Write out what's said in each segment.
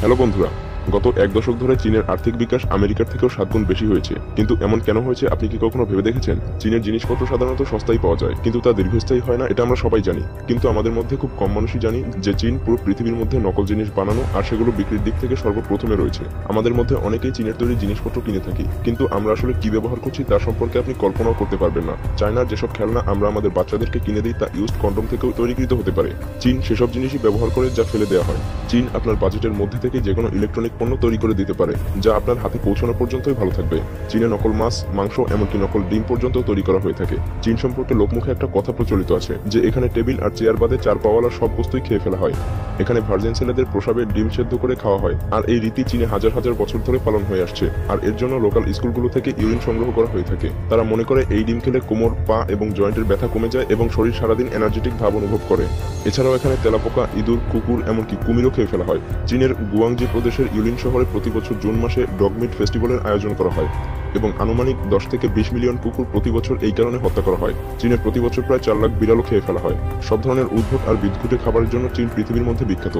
Hello বন্ধুরা, গত এক দশক ধরে চীনের আর্থিক বিকাশ আমেরিকার থেকেও 7 গুণ বেশি হয়েছে। কিন্তু এমন কেন হয়েছে আপনি কি কখনো ভেবে দেখেছেন? চীনের জিনিসপত্র সাধারণত সস্তায় পাওয়া যায়, কিন্তু তা দীর্ঘস্থায়ী হয় না, এটা আমরা সবাই জানি। কিন্তু আমাদের মধ্যে খুব কম মানুষই জানি যে চীন পুরো পৃথিবীর মধ্যে নকল জিনিস বানানো আর সেগুলো বিক্রির দিক থেকে সর্বপ্রথমে রয়েছে। আমাদের মধ্যে অনেকেই চীনের তৈরি জিনিসপত্র কিনে থাকি, কিন্তু আমরা আসলে কি ব্যবহার করছি তার সম্পর্কে আপনি কল্পনাও করতে পারবেন না। চায়নার যেসব খেলনা আমরা আমাদের বাচ্চাদেরকে কিনে দিই তা ইউজড কন্ডম থেকেও তৈরিকৃত হতে পারে। চীন সেসব জিনিসই ব্যবহার করে যা ফেলে দেওয়া হয়। চীন আপনার বাজেটের মধ্যে থেকে যে কোনো ইলেকট্রনিক পণ্য তৈরি করে দিতে পারে, যা আপনার হাতে পৌঁছানো পর্যন্তই ভালো থাকবে। চীনে নকল মাছ, মাংস, এমনকি নকল ডিম পর্যন্ত তৈরি করা হয়ে থাকে। চীন সম্পর্কে লোকমুখে একটা কথা প্রচলিত আছে যে এখানে টেবিল আর চেয়ার বাদে চার পাওয়ালা সব বস্তুই খেয়ে ফেলা হয়। এখানে ভার্জিন ছেলেদের প্রসাবে ডিম সেদ্ধ করে খাওয়া হয়, আর এই রীতি চীনে হাজার হাজার বছর ধরে পালন হয়ে আসছে। আর এর জন্য লোকাল স্কুলগুলো থেকে ইউরিন সংগ্রহ করা হয়ে থাকে। তারা মনে করে এই ডিম খেলে কোমর, পা এবং জয়েন্টের ব্যথা কমে যায় এবং শরীর সারাদিন এনার্জেটিক ভাব অনুভব করে। এছাড়াও এখানে তেলাপোকা, ইঁদুর, কুকুর, এমনকি কুমিরও খেয়ে ফেলা হয়। চীনের গুয়াংজি প্রদেশের ইউলিন শহরে প্রতি বছর জুন মাসে ডগমিট ফেস্টিভ্যালের আয়োজন করা হয় এবং আনুমানিক 10 থেকে 20 মিলিয়ন কুকুর প্রতি বছর এই কারণে হত্যা করা হয়। চীনে প্রতি বছর প্রায় 4 লাখ বিড়ালও খেয়ে ফেলা হয়। সব ধরনের উদ্ভট আর বিদঘুটে খাবারের জন্য চীন পৃথিবীর মধ্যে বিখ্যাত।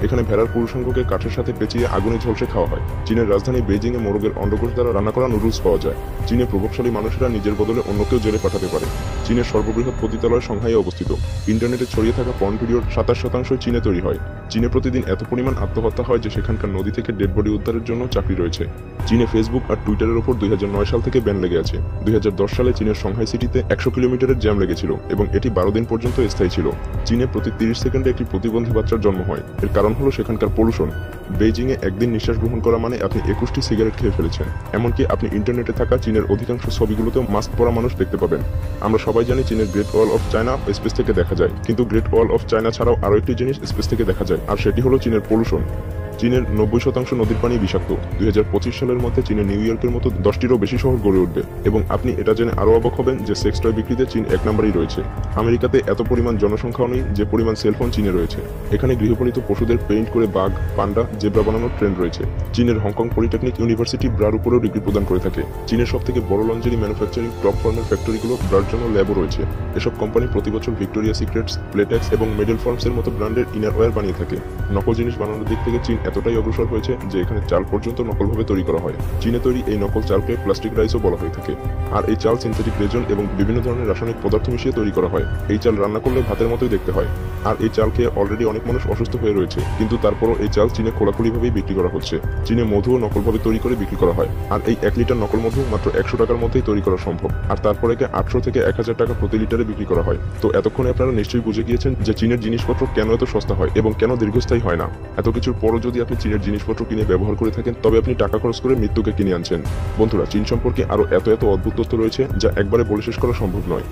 এখানে ভেড়ার পুরুষাঙ্গকে কাঠের সাথে পেঁচিয়ে আগুনে ঝলসে খাওয়া হয়। চীনের রাজধানী বেইজিং এ মোরগের অন্ডকোষ দ্বারা রান্না করা নুডলস পাওয়া যায়। চীনে প্রভাবশালী মানুষেরা নিজের বদলে অন্যকেও জেলে পাঠাতে পারে। চীনের সর্ববৃহৎ পতিতালয় সংহাইয়ে অবস্থিত। ইন্টারনেটে ছড়িয়ে থাকা পর্ন ভিডিওর 27% চীনে তৈরি হয়। চীনে প্রতিদিন এত পরিমাণ আত্মহত্যা হয় যে সেখানকার নদী থেকে ডেড বডি উদ্ধারের জন্য চাকরি রয়েছে। চীনে ফেসবুক আর টুইটারের ওপর 2009 সাল থেকে ব্যান লেগে আছে। 2010 সালে চীনের সংহাই সিটিতে 100 কিলোমিটারের জ্যাম লেগেছিল এবং এটি 12 দিন পর্যন্ত স্থায়ী ছিল। চীনে প্রতি 30 সেকেন্ডে একটি প্রতিবন্ধী বাচ্চার জন্ম হয়। এর কারণ হলো সেখানকার পলিউশন। বেইজিং এ একদিন নিঃশ্বাস গ্রহণ করা মানে আপনি 21টি সিগারেট খেয়ে ফেলেছেন। এমনকি আপনি ইন্টারনেটে থাকা চীনের অধিকাংশ ছবিগুলোতেও মাস্ক পরা মানুষ দেখতে পাবেন। আমরা সবাই জানি চীনের great wall of China space থেকে দেখা যায়, কিন্তু গ্রেট ওয়াল অফ চায়না ছাড়াও আরও একটি জিনিস স্পেস থেকে দেখা যায়, আর সেটি হলো চীনের পলিউশন। চীনের 90% নদীর পানি বিষাক্ত। 2025 সালের মধ্যে চীনের নিউ ইয়র্কের মতো 10টিরও বেশি শহর গড়ে উঠবে এবং আপনি এটা জেনে আরও অবাক হবেন যে সেক্স টয় বিক্রিতে চীন 1 নম্বরেই রয়েছে। আমেরিকাতে এত পরিমাণ জনসংখ্যাও নেই যে পরিমাণ সেলফোন চীনে রয়েছে। এখানে গৃহপালিত পশুদের পেইন্ট করে বাঘ, পান্ডা, জেব্রা বানানোর ট্রেন্ড রয়েছে। চীনের হংকং পলিটেকনিক ইউনিভার্সিটি ব্রার উপরেও ডিগ্রি প্রদান করে থাকে। চীনের সবথেকে বড় লঞ্জারি ম্যানুফ্যাকচারিং টপ ফার্মের ফ্যাক্টরিগুলো ব্রার জন্য ল্যাবও রয়েছে। এসব কোম্পানি প্রতি বছর ভিক্টোরিয়া সিক্রেটস, প্লেটেক্স এবং মেডেল ফর্মস এর মতো ব্র্যান্ডের ইনার ওয়্যার বানিয়ে থাকে। নকল জিনিস বানানোর দিক থেকে চীন এতটাই অগ্রসর হয়েছে যে এখানে চাল পর্যন্ত নকলভাবে তৈরি করা হয়। চীনে তৈরি এই নকল চালকে প্লাস্টিক রাইসও বলা হয়ে থাকে। আর এই চাল সিনথেটিক রেজন এবং বিভিন্ন ধরনের রাসায়নিক পদার্থ মিশিয়ে তৈরি করা হয়। এই চাল রান্না করলে ভাতের মতোই দেখতে হয়। আর এই চাল খেয়ে অলরেডি অনেক মানুষ অসুস্থ হয়ে রয়েছে, কিন্তু তারপরও এই চাল চীনে খোলাখুলিভাবেই বিক্রি করা হচ্ছে। চীনে মধুও নকলভাবে তৈরি করে বিক্রি করা হয়, আর এই 1 লিটার নকল মধু মাত্র 100 টাকার মধ্যেই তৈরি করা সম্ভব, আর তারপর একে 800 থেকে 1000 টাকা প্রতি লিটারে বিক্রি করা হয়। তো এতক্ষণে আপনারা নিশ্চয়ই বুঝে গিয়েছেন যে চীনের জিনিসপত্র কেন এত সস্তা হয় এবং কেন দীর্ঘস্থায়ী হয় না। এত কিছুর পরও যদি আপনি চীনের জিনিসপত্র কিনে ব্যবহার করে থাকেন, তবে আপনি টাকা খরচ করে মৃত্যুকে কিনে আনছেন। বন্ধুরা, চীন সম্পর্কে আরো এত এত অদ্ভুত তথ্য রয়েছে যা একবারে বলে শেষ করা সম্ভব নয়।